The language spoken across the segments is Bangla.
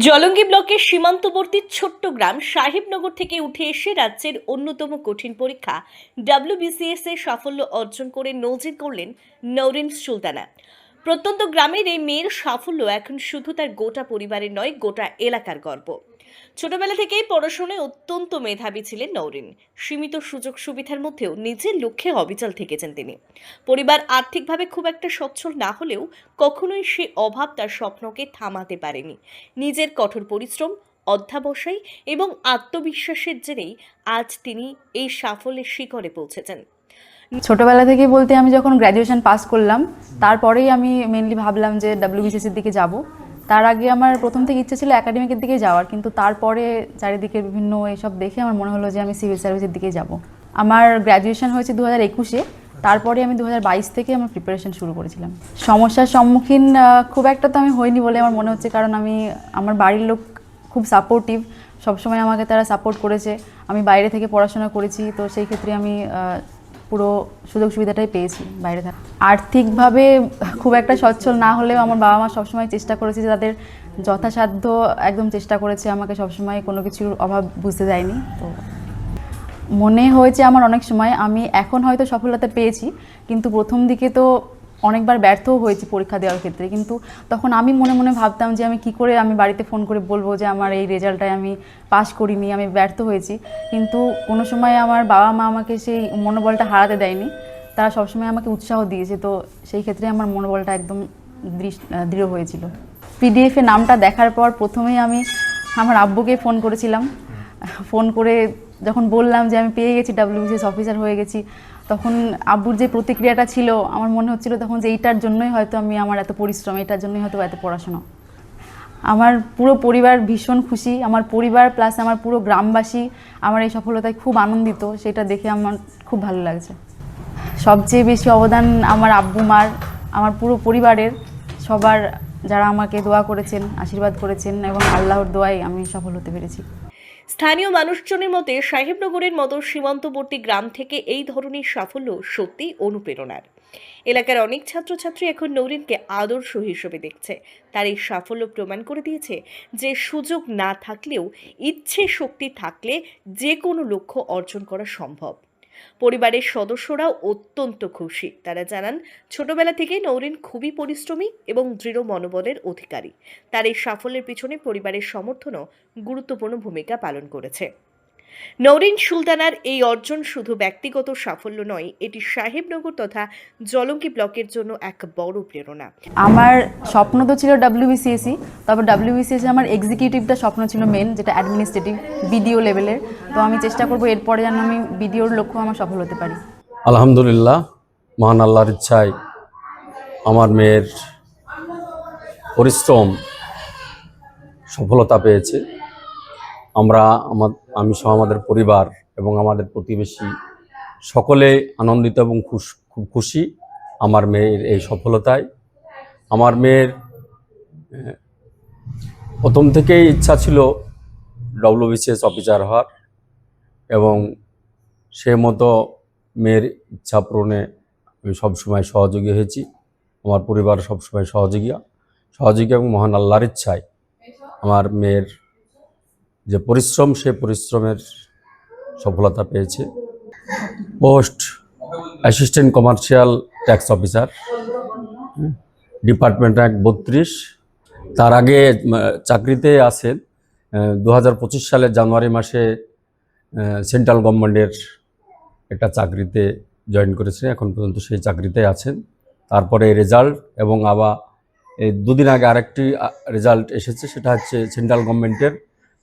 জলঙ্গি ব্লকের সীমান্তবর্তী ছোট্ট গ্রাম সাহেবনগর থেকে উঠে এসে রাজ্যের অন্যতম কঠিন পরীক্ষা WBCS এর সাফল্য অর্জন করে নজির করলেন নওরিন সুলতানা। প্রত্যন্ত গ্রামের এই মেয়ের সাফল্য এখন শুধু তার গোটা পরিবারের নয়, গোটা এলাকার গর্ব। ছোটবেলা থেকেই পড়াশোনায় অত্যন্ত মেধাবী ছিলেন নওরিন। সীমিত সুযোগ সুবিধার মধ্যেও নিজের লক্ষ্যে অবিচল থেকেছেন তিনি। পরিবার আর্থিকভাবে খুব একটা সচ্ছল না হলেও কখনোই সে অভাব তার স্বপ্নকে থামাতে পারেনি। নিজের কঠোর পরিশ্রম, অধ্যবসায় এবং আত্মবিশ্বাসের জেরেই আজ তিনি এই সাফল্যের শিখরে পৌঁছেছেন। ছোটবেলা থেকে বলতে আমি যখন গ্র্যাজুয়েশন পাস করলাম তারপরেই আমি মেনলি ভাবলাম যে WBCSর দিকে যাব। তার আগে আমার প্রথম থেকে ইচ্ছে ছিল একাডেমিকের দিকে যাওয়ার, কিন্তু তারপরে চারিদিকে বিভিন্ন এসব দেখে আমার মনে হলো যে আমি সিভিল সার্ভিসের দিকে যাব। আমার গ্র্যাজুয়েশন হয়েছে 2021-এ, তারপরে আমি 2022 থেকে আমার প্রিপারেশন শুরু করেছিলাম। সমস্যার সম্মুখীন খুব একটা তো আমি হইনি বলে আমার মনে হচ্ছে, কারণ আমার বাড়ির লোক খুব সাপোর্টিভ, সবসময় আমাকে তারা সাপোর্ট করেছে। আমি বাইরে থেকে পড়াশোনা করেছি, তো সেই ক্ষেত্রে আমি পুরো সুযোগ সুবিধাটাই পেয়েছি বাইরে থাকা। আর্থিকভাবে খুব একটা সচ্ছল না হলেও আমার বাবা মা সবসময় চেষ্টা করেছে যে তাদের যথাসাধ্য একদম চেষ্টা করেছে, আমাকে সবসময় কোনো কিছুর অভাব বুঝতে দেয়নি। তো মনে হয়েছে আমার অনেক সময় আমি এখন হয়তো সফলতা পেয়েছি, কিন্তু প্রথম দিকে তো অনেকবার ব্যর্থও হয়েছি পরীক্ষা দেওয়ার ক্ষেত্রে। কিন্তু তখন আমি মনে মনে ভাবতাম যে আমি কি করে আমি বাড়িতে ফোন করে বলবো যে আমার এই রেজাল্টটায় আমি পাস করিনি, আমি ব্যর্থ হয়েছি। কিন্তু কোনো সময় আমার বাবা মা আমাকে সেই মনোবলটা হারাতে দেয়নি, তারা সবসময় আমাকে উৎসাহ দিয়েছে। তো সেই ক্ষেত্রে আমার মনোবলটা একদম দৃঢ় হয়েছিল। PDF-এ নামটা দেখার পর প্রথমেই আমি আমার আব্বুকে ফোন করেছিলাম। ফোন করে যখন বললাম যে আমি পেয়ে গেছি, WBCS অফিসার হয়ে গেছি, তখন আব্বুর যে প্রতিক্রিয়াটা ছিল আমার মনে হচ্ছিল তখন যে এইটার জন্যই হয়তো আমার এত পরিশ্রম, এটার জন্যই হয়তো এত পড়াশোনা। আমার পুরো পরিবার ভীষণ খুশি, আমার পরিবার প্লাস আমার পুরো গ্রামবাসী আমার এই সফলতায় খুব আনন্দিত, সেটা দেখে আমার খুব ভালো লাগছে। সবচেয়ে বেশি অবদান আমার আব্বু মার, আমার পুরো পরিবারের সবার, যারা আমাকে দোয়া করেছেন, আশীর্বাদ করেছেন, এবং আল্লাহর দোয়ায় আমি সফল হতে পেরেছি। স্থানীয় মানুষজনের মতে সাহেবনগরের মতো সীমান্তবর্তী গ্রাম থেকে এই ধরনের সাফল্য সত্যি অনুপ্রেরণার। এলাকার অনেক ছাত্রছাত্রী এখন নওরিনকে আদর্শ হিসেবে দেখছে। তার এই সাফল্য প্রমাণ করে দিয়েছে যে সুযোগ না থাকলেও ইচ্ছে শক্তি থাকলে যে কোনো লক্ষ্য অর্জন করা সম্ভব। পরিবারের সদস্যরাও অত্যন্ত খুশি। তারা জানান, ছোটবেলা থেকেই নওরিন খুবই পরিশ্রমী এবং দৃঢ় মনোবলের অধিকারী। তার এই সাফল্যের পিছনে পরিবারের সমর্থনও গুরুত্বপূর্ণ ভূমিকা পালন করেছে। নওরিন সুলতানার এই অর্জন শুধু ব্যক্তিগত সাফল্য নয়, এটি সাহেবনগর তথা জলঙ্গি ব্লকের জন্য এক বড় প্রেরণা। আমার স্বপ্ন তো ছিল WBCSই, তবে WBCS আমার এক্সিকিউটিভটা স্বপ্ন ছিল মেন, যেটা অ্যাডমিনিস্ট্রেটিভ BDO লেভেলের। তো আমি চেষ্টা করবো এরপরে যেন আমি BDOর লক্ষ্য আমার সফল হতে পারি। আলহামদুলিল্লাহ, মহান আল্লাহর ইচ্ছায় আমার মেয়ের পরিশ্রম সফলতা পেয়েছে। আমি সহ আমাদের পরিবার এবং আমাদের প্রতিবেশী সকলে আনন্দিত এবং খুব খুশি আমার মেয়ের এই সফলতায়। আমার মেয়ের প্রথম থেকেই ইচ্ছা ছিল WBCS অফিসার হওয়ার, এবং সে মতো মেয়ের ইচ্ছা পূরণে আমি সবসময় সহযোগী হয়েছি। আমার পরিবার সবসময় সহযোগী এবং মহান আল্লাহর ইচ্ছায় আমার মেয়ের যে পরিশ্রম, সে পরিশ্রমের সফলতা পেয়েছে। Post assistant commercial tax officer, department rank 32। তার আগে চাকরিতে আছেন 2025 সালের জানুয়ারি মাসে সেন্ট্রাল গভর্নমেন্টের একটা চাকরিতে জয়েন করেছেন, এখন পর্যন্ত সেই চাকরিতে আছেন। তারপরে রেজাল্ট, এবং আবার এই দুদিন আগে আরেকটি রেজাল্ট এসেছে, সেটা হচ্ছে সেন্ট্রাল গভর্নমেন্টের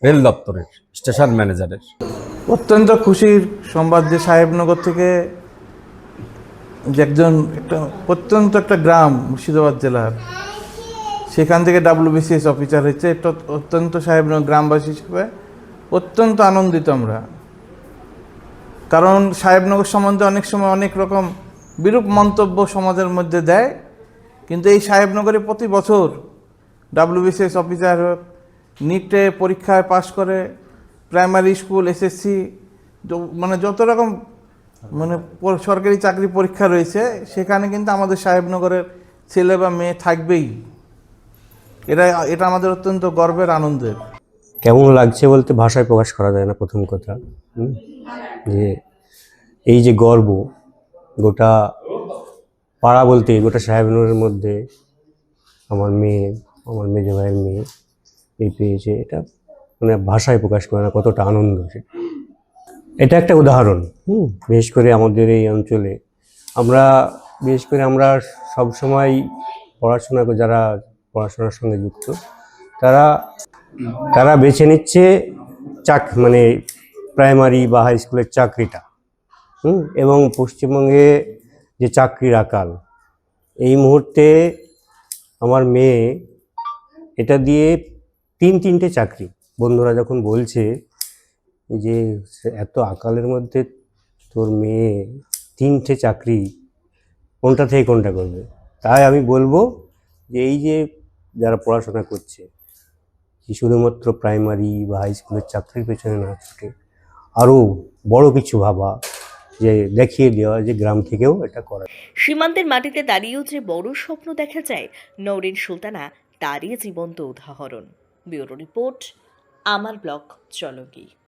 রেল দপ্তরের স্টেশন ম্যানেজারের। অত্যন্ত খুশির সংবাদ যে সাহেবনগর থেকে যে প্রত্যন্ত একটা গ্রাম মুর্শিদাবাদ জেলার, সেখান থেকে WBCS অফিসার হয়েছে। এটা অত্যন্ত সাহেবনগর গ্রামবাসী হিসেবে অত্যন্ত আনন্দিত আমরা, কারণ সাহেবনগর সম্বন্ধে অনেক সময় অনেক রকম বিরূপ মন্তব্য সমাজের মধ্যে দেয়, কিন্তু এই সাহেবনগরে প্রতি বছর WBCS অফিসার হোক, নিটে পরীক্ষায় পাশ করে, প্রাইমারি স্কুল, SSC, মানে যত রকম সরকারি চাকরি পরীক্ষা রয়েছে, সেখানে কিন্তু আমাদের সাহেবনগরের ছেলে বা মেয়ে থাকবেই। এটা আমাদের অত্যন্ত গর্বের, আনন্দের। কেমন লাগছে বলতে ভাষায় প্রকাশ করা যায় না। প্রথম কথা যে এই যে গর্ব, গোটা পাড়া বলতে গোটা সাহেবনগরের মধ্যে আমার মেয়ে, আমার মেজো ভাইয়ের মেয়ে এই পেয়েছে, এটা মানে ভাষায় প্রকাশ করে না কতটা আনন্দ সেটা। এটা একটা উদাহরণ। বিশেষ করে আমাদের এই অঞ্চলে আমরা সবসময় যারা পড়াশোনার সঙ্গে যুক্ত, তারা বেছে নিচ্ছে মানে প্রাইমারি বা হাই স্কুলের চাকরিটা। এবং পশ্চিমবঙ্গে যে চাকরির আকাল, এই মুহূর্তে আমার মেয়ে এটা দিয়ে তিনটে চাকরি। বন্ধুরা যখন বলছে যে এত আকালের মধ্যে তোর মেয়ে 3টে চাকরি, কোনটা থেকে কোনটা করবে, তাই আমি বলবো যে এই যে যারা পড়াশোনা করছে, যে শুধুমাত্র প্রাইমারি বা হাই স্কুলের চাকরির পেছনে না ছুটে আরও বড় কিছু ভাবা, যে দেখিয়ে দেওয়া যে গ্রাম থেকেও এটা করা। সীমান্তের মাটিতে দাঁড়িয়েও যে বড় স্বপ্ন দেখা যায়, নওরিন সুলতানা তারই জীবন্ত উদাহরণ। ব্যুরো রিপোর্ট, আমার ব্লক চলকি।